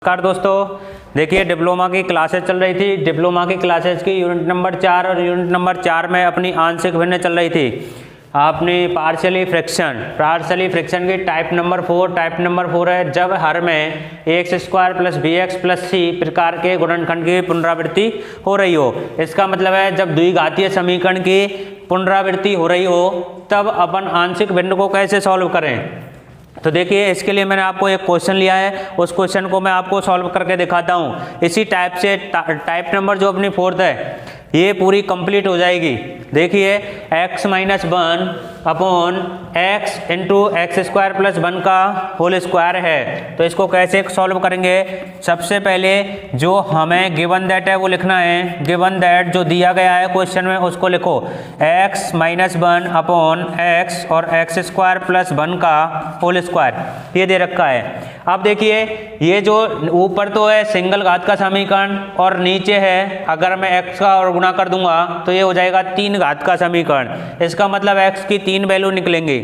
नमस्कार दोस्तों, देखिए डिप्लोमा की क्लासेस चल रही थी। डिप्लोमा की क्लासेस की यूनिट नंबर 4 और यूनिट नंबर 4 में अपनी आंशिक भिन्न चल रही थी। अपनी पार्शियली फ्रैक्शन की टाइप नंबर 4 है जब हर में x square plus B x plus c प्रकार के गुणनखंड की पुनरावृत्ति हो रही हो। इसका मतलब है जब द्विघातीय समीकरण की पुनरावृत्ति हो रही हो तब अपन आंशिक भिन्न को कैसे सॉल्व करें। तो देखिए इसके लिए मैंने आपको एक क्वेश्चन लिया है, उस क्वेश्चन को मैं आपको सॉल्व करके दिखाता हूँ। इसी टाइप से टाइप नंबर जो अपनी 4 है ये पूरी कंप्लीट हो जाएगी। देखिए x minus 1 upon x into x square plus 1 का होल स्क्वायर है। तो इसको कैसे सॉल्व करेंगे, सबसे पहले जो हमें गिवन दैट है वो लिखना है। गिवन दैट जो दिया गया है क्वेश्चन में उसको लिखो x माइनस 1 अपॉन एक्स और एक्स स्क्वायर प्लस 1 का होल स्क्वायर ये दे रखा है। अब देखिए ये जो ऊपर तो है सिंगल घात का समीकरण और नीचे है अगर मैं x का और गुणा कर दूंगा तो ये हो जाएगा 3 घात का समीकरण। इसका मतलब x की 3 वैल्यू निकलेंगी।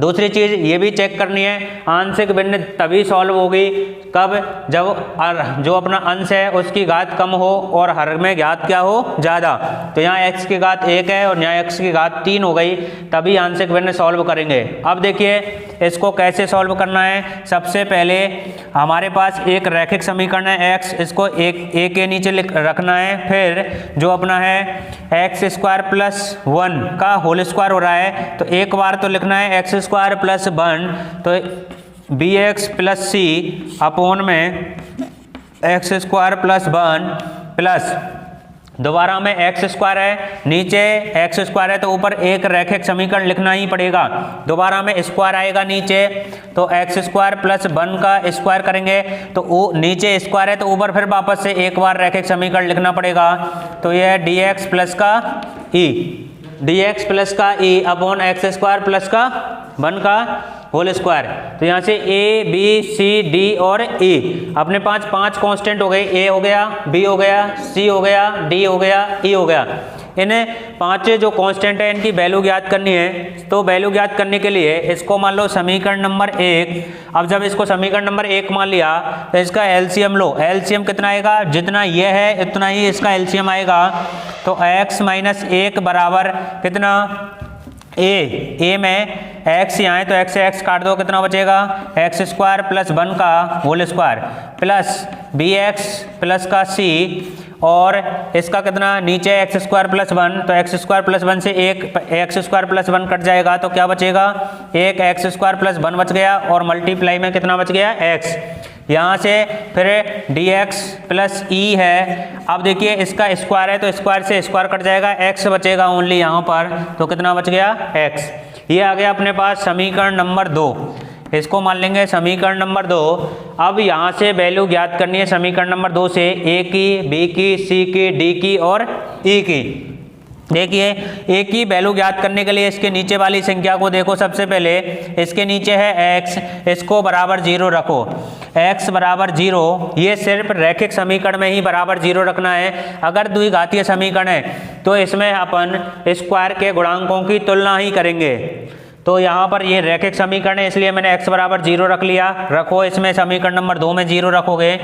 दूसरी चीज़ ये भी चेक करनी है आंशिक भिन्न तभी सॉल्व होगी कब, जब जो अपना अंश है उसकी घात कम हो और हर में घात क्या हो ज़्यादा। तो यहाँ x की घात 1 है और यहाँ x की घात 3 हो गई, तभी आंशिक भिन्न सॉल्व करेंगे। अब देखिए इसको कैसे सॉल्व करना है। सबसे पहले हमारे पास एक रैखिक समीकरण है x, इसको एक के नीचे रखना है। फिर जो अपना है एक्स स्क्वायर प्लस 1 का होल स्क्वायर हो रहा है तो एक बार तो लिखना है एक्स स्क्वायर प्लस 1 तो बी एक्स प्लस सी अपॉन में एक्स स्क्वायर प्लस 1 प्लस दोबारा में एक्स स्क्वायर है, नीचे एक्स स्क्वायर है तो ऊपर एक रैखिक समीकरण लिखना ही पड़ेगा। दोबारा में स्क्वायर आएगा नीचे तो एक्स स्क्वायर प्लस 1 का स्क्वायर करेंगे तो नीचे स्क्वायर है तो ऊपर फिर वापस से एक बार रैखिक समीकरण लिखना पड़ेगा। तो यह है डी एक्स प्लस का ई अपॉन एक्स स्क्वायर प्लस का 1 का होल स्क्वायर। तो यहाँ से ए बी सी डी और ई अपने पास 5 कांस्टेंट हो गए। ए हो गया, बी हो गया, सी हो गया, डी हो गया, ई हो गया। इन्हें 5 जो कांस्टेंट है इनकी वैल्यू ज्ञात करनी है। तो वैल्यू ज्ञात करने के लिए इसको मान लो समीकरण नंबर 1। अब जब इसको समीकरण नंबर 1 मान लिया तो इसका एलसीएम लो। एलसीएम कितना आएगा, जितना ये है इतना ही इसका एलसीएम आएगा। तो x माइनस 1 बराबर कितना ए में x यहाँ है तो x से x काट दो, कितना बचेगा एक्स स्क्वायर प्लस 1 का whole square plus B x plus का c और इसका कितना नीचे एक्स स्क्वायर प्लस 1 तो एक्स स्क्वायर प्लस 1 से एक एक्स स्क्वायर प्लस 1 कट जाएगा तो क्या बचेगा, एक एक्स स्क्वायर प्लस 1 बच गया और मल्टीप्लाई में कितना बच गया x। यहाँ से फिर dx प्लस ई है। अब देखिए इसका स्क्वायर है तो स्क्वायर से स्क्वायर कट जाएगा, x बचेगा ओनली यहाँ पर तो कितना बच गया x। ये आ गया अपने पास समीकरण नंबर 2। इसको मान लेंगे समीकरण नंबर 2। अब यहाँ से वैल्यू ज्ञात करनी है समीकरण नंबर 2 से a की, b की, c की, d की और e की। देखिए a की वैल्यू ज्ञात करने के लिए इसके नीचे वाली संख्या को देखो। सबसे पहले इसके नीचे है x, इसको बराबर 0 रखो। x बराबर 0 ये सिर्फ रैखिक समीकरण में ही बराबर 0 रखना है। अगर द्विघातीय समीकरण है तो इसमें अपन स्क्वायर के गुणांकों की तुलना ही करेंगे। तो यहाँ पर ये रैखिक समीकरण है इसलिए मैंने x बराबर 0 रख लिया। रखो इसमें समीकरण नंबर 2 में 0 रखोगे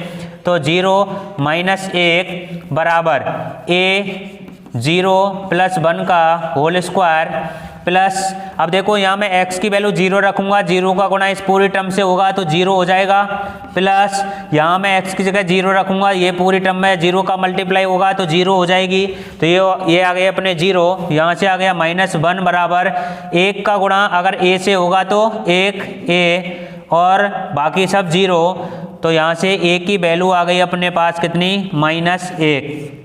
तो 0 माइनस 1 बराबर a 0 प्लस 1 का होल स्क्वायर प्लस, अब देखो यहाँ मैं x की वैल्यू 0 रखूंगा, 0 का गुणा इस पूरी टर्म से होगा तो 0 हो जाएगा प्लस यहाँ मैं x की जगह 0 रखूंगा, ये पूरी टर्म में 0 का मल्टीप्लाई होगा तो 0 हो जाएगी। तो ये आ गए अपने 0। यहाँ से आ गया माइनस 1 बराबर 1 का गुणा अगर a से होगा तो 1 a और बाकी सब 0। तो यहाँ से a की वैल्यू आ गई अपने पास कितनी, माइनस 1।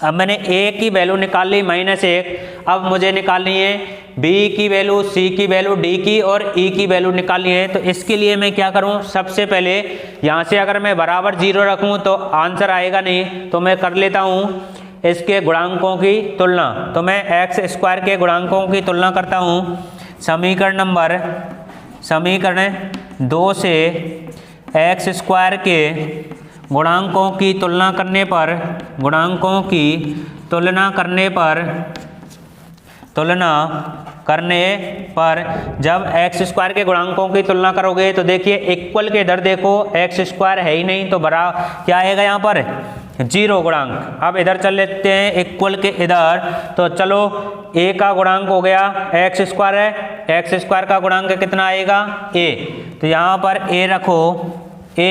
अब मैंने a की वैल्यू निकाल ली -1। अब मुझे निकालनी है b की वैल्यू, c की वैल्यू, d की और e की वैल्यू निकालनी है। तो इसके लिए मैं क्या करूं, सबसे पहले यहाँ से अगर मैं बराबर 0 रखूं तो आंसर आएगा नहीं, तो मैं कर लेता हूं इसके गुणांकों की तुलना। तो मैं एक्स स्क्वायर के गुणांकों की तुलना करता हूं। समीकरण 2 से एक्स स्क्वायर के गुणांकों की तुलना करने पर करने पर जब एक्स स्क्वायर के गुणांकों की तुलना करोगे तो देखिए इक्वल के इधर देखो एक्स स्क्वायर है ही नहीं, तो बराबर क्या आएगा यहाँ पर 0 गुणांक। अब इधर चल लेते हैं इक्वल के इधर, तो चलो a का गुणांक हो गया एक्स स्क्वायर है, एक्स स्क्वायर का गुणांक कितना आएगा a, तो यहाँ पर a रखो a,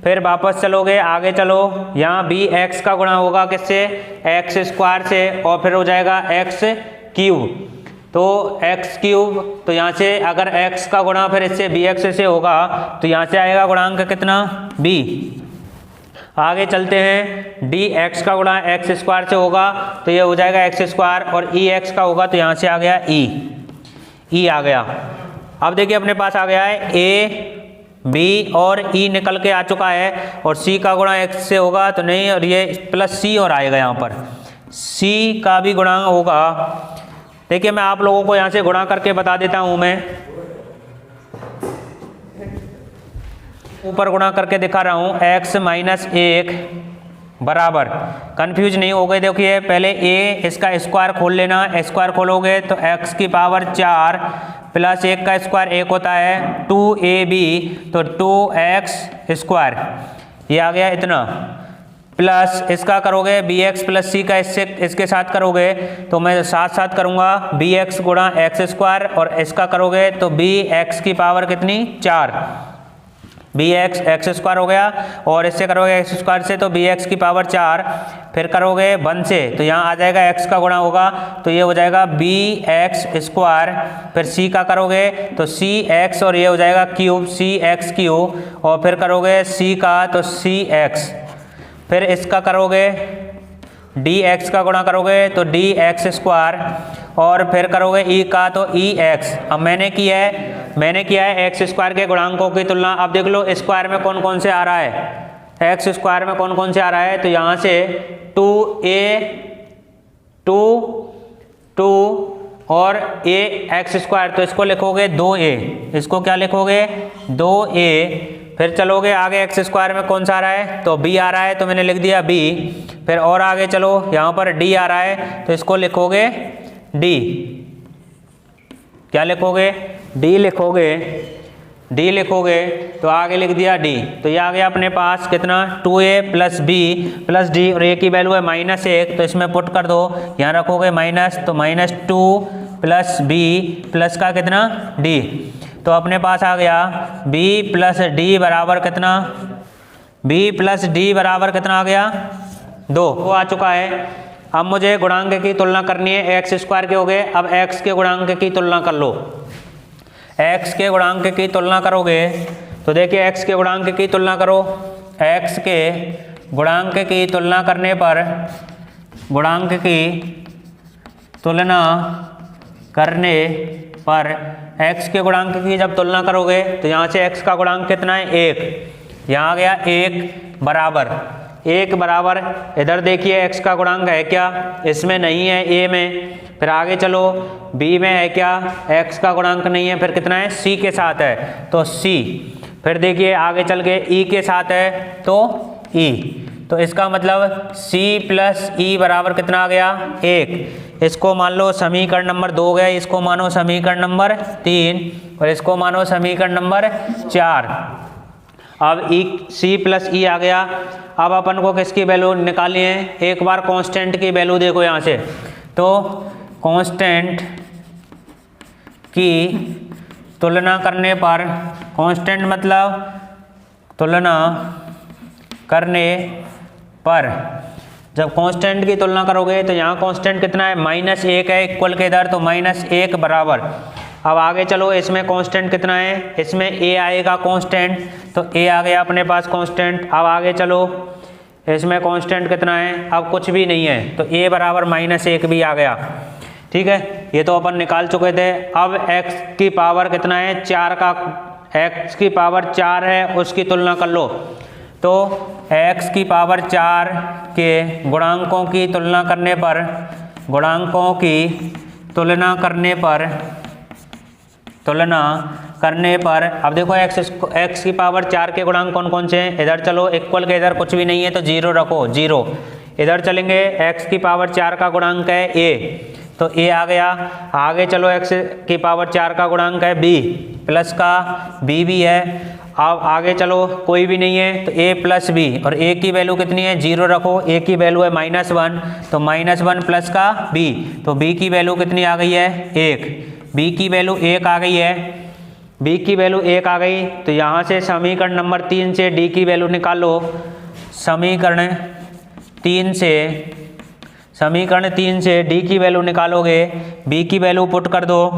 फिर वापस चलोगे आगे चलो, यहाँ b x का गुणा होगा किससे एक्स स्क्वायर से, और फिर हो जाएगा x क्यूब, तो x क्यूब, तो यहाँ से अगर x का गुणा फिर इससे bx से होगा तो यहाँ से आएगा गुणांक कितना b। आगे चलते हैं dx का गुणा एक्स स्क्वायर से होगा तो ये हो जाएगा एक्स स्क्वायर, और ex का होगा तो यहाँ से आ गया e आ गया। अब देखिए अपने पास आ गया है a b और e निकल के आ चुका है, और c का गुणा x से होगा तो नहीं, और ये प्लस c और आएगा यहाँ पर c का भी गुणा होगा। देखिए मैं आप लोगों को यहाँ से गुणा करके बता देता हूँ, मैं ऊपर गुणा करके दिखा रहा हूँ x माइनस 1 बराबर, कंफ्यूज नहीं हो गए। देखिए पहले a इसका स्क्वायर खोल लेना, स्क्वायर खोलोगे तो x की पावर 4 प्लस 1 का स्क्वायर 1 होता है 2ab, तो 2x स्क्वायर ये आ गया इतना, प्लस इसका करोगे bx प्लस c का इसके साथ करोगे तो मैं साथ साथ करूँगा bx गुणा एक्स स्क्वायर, और इसका करोगे तो bx की पावर कितनी 4, bx एक्स स्क्वायर हो गया, और इससे करोगे एक्स स्क्वायर से तो bx की पावर 4, फिर करोगे 1 से तो यहाँ आ जाएगा x का गुणा होगा तो ये हो जाएगा bx स्क्वायर, फिर c का करोगे तो cx, और ये हो जाएगा क्यूब cx क्यूब, और फिर करोगे c का तो cx, फिर इसका करोगे dx का गुणा करोगे तो dx स्क्वायर, और फिर करोगे e का तो ex। अब मैंने किया है एक्स स्क्वायर के गुणांकों की तुलना। अब देख लो स्क्वायर में कौन कौन से आ रहा है, एक्स स्क्वायर में कौन कौन से आ रहा है, तो यहाँ से 2a 2 और a एक्स स्क्वायर, तो इसको लिखोगे 2a, इसको क्या लिखोगे 2a। फिर चलोगे आगे एक्स स्क्वायर में कौन सा आ रहा है, तो b आ रहा है तो मैंने लिख दिया b। फिर और आगे चलो यहाँ पर d आ रहा है तो इसको लिखोगे d, क्या लिखोगे d लिखोगे तो आगे लिख दिया d, तो ये आ गया अपने पास कितना 2a plus b plus d, और a की वैल्यू है -1 तो इसमें पुट कर दो, यहाँ रखोगे माइनस तो -2 प्लस b प्लस का कितना d, तो अपने पास आ गया b प्लस d बराबर कितना, b प्लस d बराबर कितना आ गया 2, वो आ चुका है। अब मुझे गुणांक की तुलना करनी है, एक्स स्क्वायर के हो गए, अब x के गुणांक की तुलना कर लो। x के गुणांक की तुलना करोगे तो देखिए x के गुणांक की तुलना करो, x के गुणांक की तुलना करने पर x के गुणांक की जब तुलना करोगे तो यहाँ से x का गुणांक कितना है 1, यहाँ आ गया 1 बराबर, इधर देखिए x का गुणांक है क्या, इसमें नहीं है a में, फिर आगे चलो b में है क्या, x का गुणांक नहीं है, फिर कितना है c के साथ है तो c, फिर देखिए आगे चल के e के साथ है तो e, तो इसका मतलब c प्लस e बराबर कितना आ गया 1। इसको मान लो समीकरण नंबर 2 गया, इसको मानो समीकरण नंबर 3 और इसको मानो समीकरण नंबर 4। अब c प्लस e आ गया। अब अपन को किसकी वैल्यू निकालनी है, एक बार कांस्टेंट की वैल्यू देखो यहाँ से, तो कांस्टेंट की तुलना करने पर, कांस्टेंट मतलब तुलना करने पर, जब कांस्टेंट की तुलना करोगे तो यहाँ कांस्टेंट कितना है -1 है, इक्वल के इधर तो -1 बराबर। अब आगे चलो इसमें कांस्टेंट कितना है, इसमें a आएगा कांस्टेंट, तो a आ गया अपने पास कांस्टेंट। अब आगे चलो इसमें कांस्टेंट कितना है, अब कुछ भी नहीं है तो a बराबर -1 भी आ गया। ठीक है, ये तो अपन निकाल चुके थे। अब x की पावर कितना है 4 का, x की पावर 4 है उसकी तुलना कर लो, तो x की पावर 4 के गुणांकों की तुलना करने पर, अब देखो x की पावर 4 के गुणांक कौन कौन से हैं, इधर चलो इक्वल के इधर कुछ भी नहीं है तो 0 रखो 0, इधर चलेंगे x की पावर 4 का गुणांक है a, तो a आ गया। आगे चलो x की पावर 4 का गुणांक है b प्लस का b भी है। अब आगे चलो कोई भी नहीं है तो a प्लस बी, और a की वैल्यू कितनी है 0 रखो, a की वैल्यू है -1 तो -1 प्लस का b, तो b की वैल्यू कितनी आ गई है 1, b की वैल्यू 1 आ गई है, b की वैल्यू 1 आ गई। तो यहाँ से समीकरण नंबर 3 से d की वैल्यू निकालो। समीकरण 3 से d की वैल्यू निकालोगे, b की वैल्यू पुट कर दो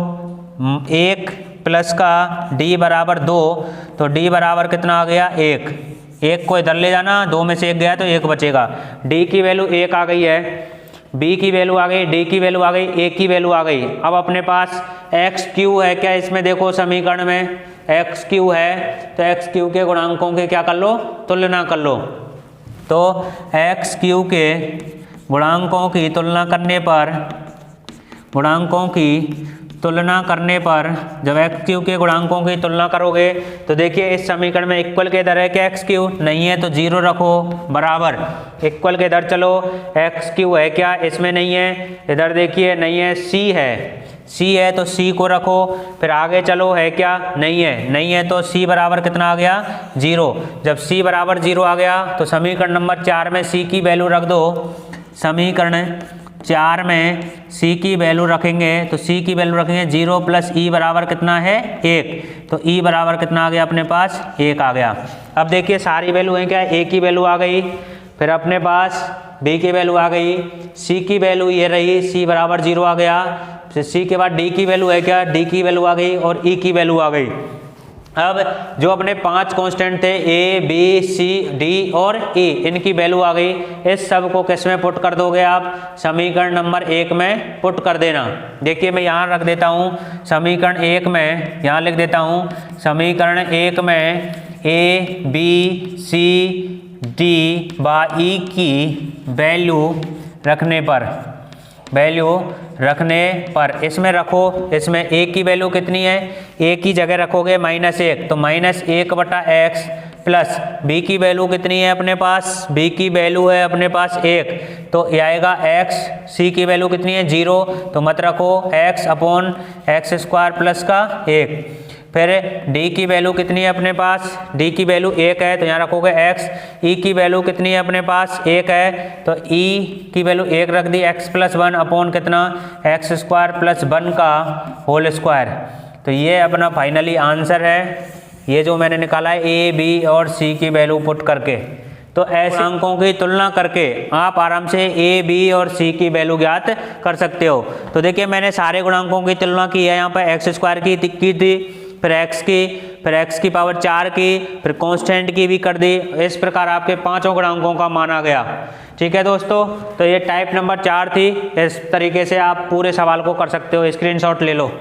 1 प्लस का d बराबर 2, तो d बराबर कितना आ गया 1 को इधर ले जाना, 2 में से 1 गया तो 1 बचेगा। d की वैल्यू 1 आ गई है, b की वैल्यू आ गई, d की वैल्यू आ गई, a की वैल्यू आ गई। अब अपने पास एक्स क्यू है क्या इसमें, देखो समीकरण में एक्स क्यू है, तो एक्स क्यू के गुणांकों के क्या कर लो, तुलना कर लो। तो एक्स क्यू के गुणांकों की तुलना करने पर जब एक्स क्यू के गुणांकों की तुलना करोगे तो देखिए इस समीकरण में इक्वल के इधर है क्या एक्स क्यू, नहीं है तो 0 रखो, बराबर इक्वल के इधर चलो एक्स क्यू है क्या, इसमें नहीं है, इधर देखिए नहीं है, सी है तो सी को रखो। फिर आगे चलो है क्या, नहीं है तो सी बराबर कितना आ गया 0। जब सी बराबर 0 आ गया तो समीकरण नंबर 4 में सी की वैल्यू रख दो। समीकरण 4 में c की वैल्यू रखेंगे तो c की वैल्यू रखेंगे 0 प्लस e बराबर कितना है 1, तो e बराबर कितना आ गया अपने पास 1 आ गया। अब देखिए सारी वैल्यू है क्या, a की वैल्यू आ गई, फिर अपने पास b की वैल्यू आ गई, c की वैल्यू ये रही, c बराबर 0 आ गया, फिर c के बाद d की वैल्यू है क्या, d की वैल्यू आ गई और e की वैल्यू आ गई। अब जो अपने 5 कांस्टेंट थे a, b, c, d और e, इनकी वैल्यू आ गई। इस सब को किस में पुट कर दोगे आप, समीकरण नंबर 1 में पुट कर देना। देखिए मैं यहाँ रख देता हूँ समीकरण 1 में, यहाँ लिख देता हूँ समीकरण 1 में a, b, c, d व e की वैल्यू रखने पर इसमें रखो, इसमें a की वैल्यू कितनी है, a की जगह रखोगे -1 तो -1/x प्लस b की वैल्यू कितनी है अपने पास, b की वैल्यू है अपने पास 1 तो ये आएगा x, c की वैल्यू कितनी है 0 तो मत रखो x/x² प्लस का 1। फिर d की वैल्यू कितनी है अपने पास, d की वैल्यू 1 है तो यहाँ रखोगे x, e की वैल्यू कितनी है अपने पास 1 है तो e की वैल्यू 1 रख दी, x+1 अपॉन कितना x² प्लस 1 का होल स्क्वायर। तो ये अपना फाइनली आंसर है, ये जो मैंने निकाला है a, b और c की वैल्यू पुट करके। तो ऐसे अंकों की तुलना करके आप आराम से a, b और c की वैल्यू ज्ञात कर सकते हो। तो देखिए मैंने सारे गुणांकों की तुलना की है, यहाँ पर x² की थी, फिर x की पावर 4 की, फिर कांस्टेंट की भी कर दी। इस प्रकार आपके 5 गुणांकों का माना गया। ठीक है दोस्तों, तो ये टाइप नंबर 4 थी। इस तरीके से आप पूरे सवाल को कर सकते हो, स्क्रीनशॉट ले लो।